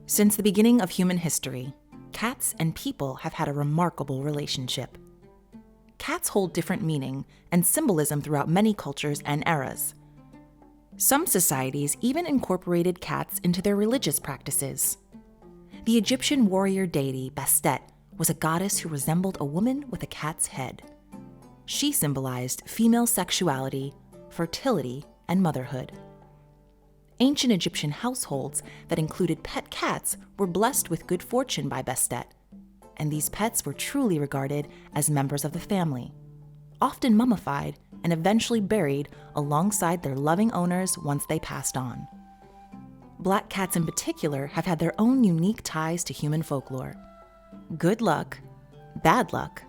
Since the beginning of human history, cats and people have had a remarkable relationship. Cats hold different meaning and symbolism throughout many cultures and eras. Some societies even incorporated cats into their religious practices. The Egyptian warrior deity Bastet was a goddess who resembled a woman with a cat's head. She symbolized female sexuality, fertility, and motherhood. Ancient Egyptian households that included pet cats were blessed with good fortune by Bastet, and these pets were truly regarded as members of the family, often mummified and eventually buried alongside their loving owners once they passed on. Black cats in particular have had their own unique ties to human folklore. Good luck, bad luck,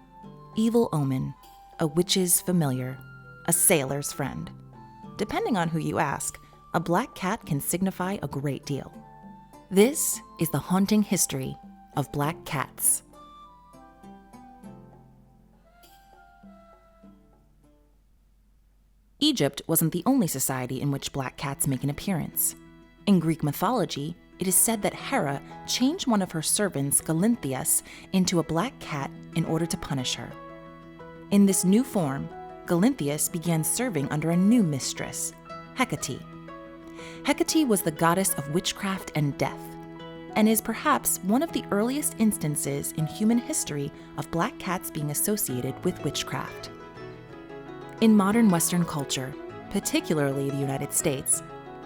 evil omen, a witch's familiar, a sailor's friend. Depending on who you ask, a black cat can signify a great deal. This is the haunting history of black cats. Egypt wasn't the only society in which black cats make an appearance. In Greek mythology, it is said that Hera changed one of her servants, Galinthias, into a black cat in order to punish her. In this new form, Galinthias began serving under a new mistress, Hecate. Hecate was the goddess of witchcraft and death, and is perhaps one of the earliest instances in human history of black cats being associated with witchcraft. In modern Western culture, particularly the United States,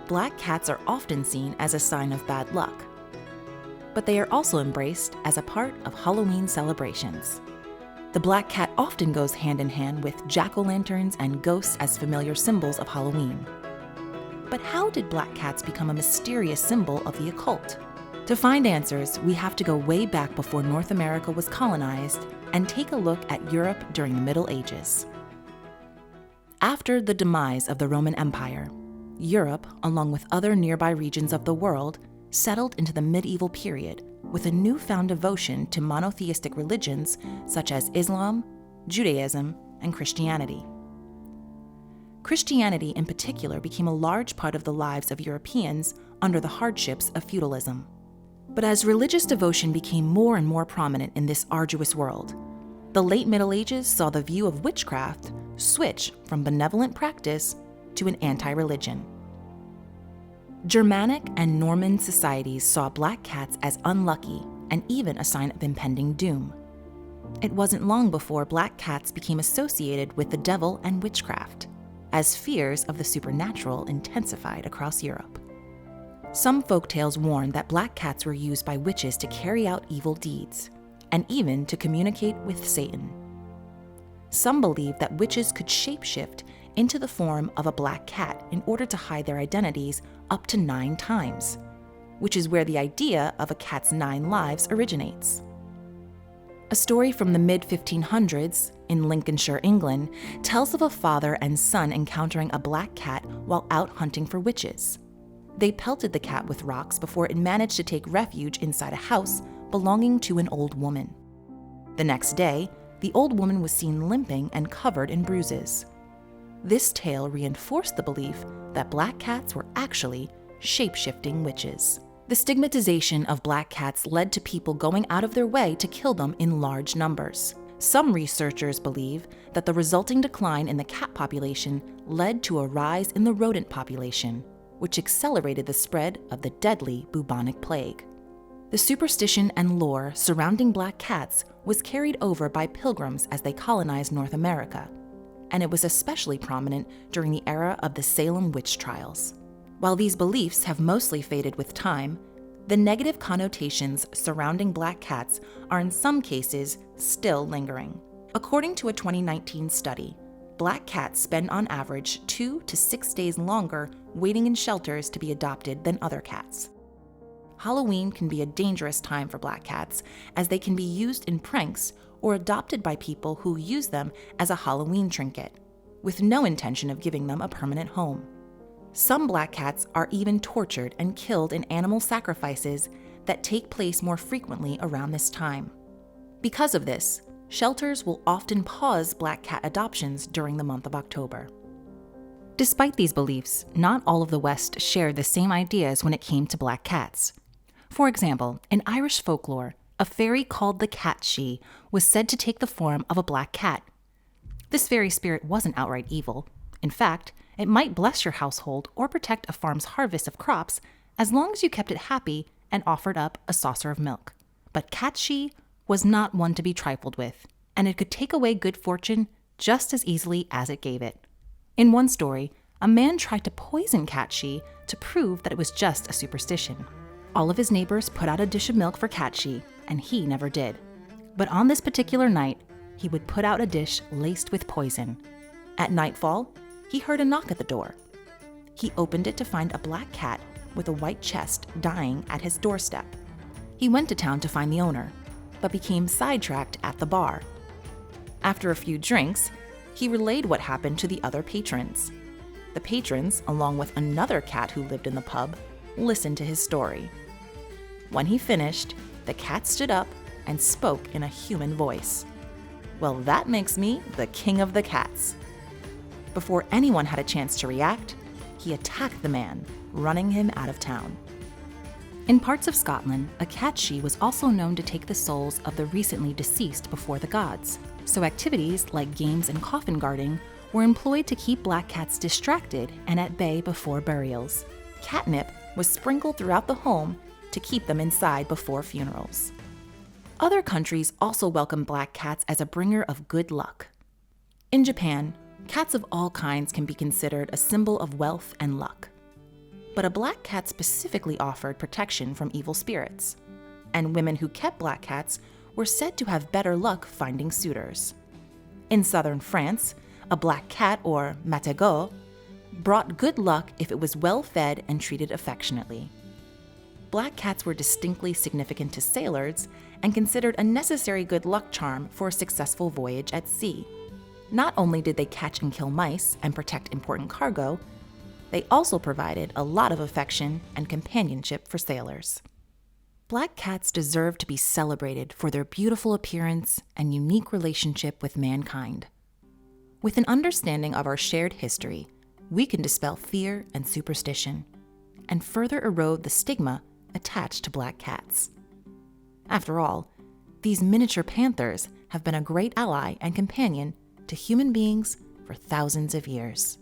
black cats are often seen as a sign of bad luck, but they are also embraced as a part of Halloween celebrations. The black cat often goes hand in hand with jack-o'-lanterns and ghosts as familiar symbols of Halloween. But how did black cats become a mysterious symbol of the occult? To find answers, we have to go way back before North America was colonized and take a look at Europe during the Middle Ages. After the demise of the Roman Empire, Europe, along with other nearby regions of the world, settled into the medieval period with a newfound devotion to monotheistic religions such as Islam, Judaism, and Christianity. Christianity in particular became a large part of the lives of Europeans under the hardships of feudalism. But as religious devotion became more and more prominent in this arduous world, the late Middle Ages saw the view of witchcraft switch from benevolent practice to an anti-religion. Germanic and Norman societies saw black cats as unlucky and even a sign of impending doom. It wasn't long before black cats became associated with the devil and witchcraft, as fears of the supernatural intensified across Europe. Some folktales warn that black cats were used by witches to carry out evil deeds, and even to communicate with Satan. Some believe that witches could shapeshift into the form of a black cat in order to hide their identities up to 9 times, which is where the idea of a cat's 9 lives originates. A story from the mid-1500s in Lancashire, England, tells of a father and son encountering a black cat while out hunting for witches. They pelted the cat with rocks before it managed to take refuge inside a house belonging to an old woman. The next day, the old woman was seen limping and covered in bruises. This tale reinforced the belief that black cats were actually shape-shifting witches. The stigmatization of black cats led to people going out of their way to kill them in large numbers. Some researchers believe that the resulting decline in the cat population led to a rise in the rodent population, which accelerated the spread of the deadly bubonic plague. The superstition and lore surrounding black cats was carried over by pilgrims as they colonized North America, and it was especially prominent during the era of the Salem witch trials. While these beliefs have mostly faded with time, the negative connotations surrounding black cats are in some cases still lingering. According to a 2019 study, black cats spend on average 2 to 6 days longer waiting in shelters to be adopted than other cats. Halloween can be a dangerous time for black cats, as they can be used in pranks or adopted by people who use them as a Halloween trinket, with no intention of giving them a permanent home. Some black cats are even tortured and killed in animal sacrifices that take place more frequently around this time. Because of this, shelters will often pause black cat adoptions during the month of October. Despite these beliefs, not all of the West shared the same ideas when it came to black cats. For example, in Irish folklore, a fairy called the Cat-she was said to take the form of a black cat. This fairy spirit wasn't outright evil. In fact, it might bless your household or protect a farm's harvest of crops as long as you kept it happy and offered up a saucer of milk. But Cat-she was not one to be trifled with, and it could take away good fortune just as easily as it gave it. In one story, a man tried to poison Cat-she to prove that it was just a superstition. All of his neighbors put out a dish of milk for Cat-she, and he never did. But on this particular night, he would put out a dish laced with poison. At nightfall, he heard a knock at the door. He opened it to find a black cat with a white chest dying at his doorstep. He went to town to find the owner, but became sidetracked at the bar. After a few drinks, he relayed what happened to the other patrons. The patrons, along with another cat who lived in the pub, listened to his story. When he finished, the cat stood up and spoke in a human voice. Well, that makes me the king of the cats. Before anyone had a chance to react, he attacked the man, running him out of town. In parts of Scotland, a Cat-she was also known to take the souls of the recently deceased before the gods, so activities like games and coffin guarding were employed to keep black cats distracted and at bay before burials. Catnip was sprinkled throughout the home to keep them inside before funerals. Other countries also welcome black cats as a bringer of good luck. In Japan, cats of all kinds can be considered a symbol of wealth and luck. But a black cat specifically offered protection from evil spirits, and women who kept black cats were said to have better luck finding suitors. In southern France, a black cat, or matego, brought good luck if it was well fed and treated affectionately. Black cats were distinctly significant to sailors and considered a necessary good luck charm for a successful voyage at sea. Not only did they catch and kill mice and protect important cargo, they also provided a lot of affection and companionship for sailors. Black cats deserve to be celebrated for their beautiful appearance and unique relationship with mankind. With an understanding of our shared history, we can dispel fear and superstition, and further erode the stigma attached to black cats. After all, these miniature panthers have been a great ally and companion to human beings for thousands of years.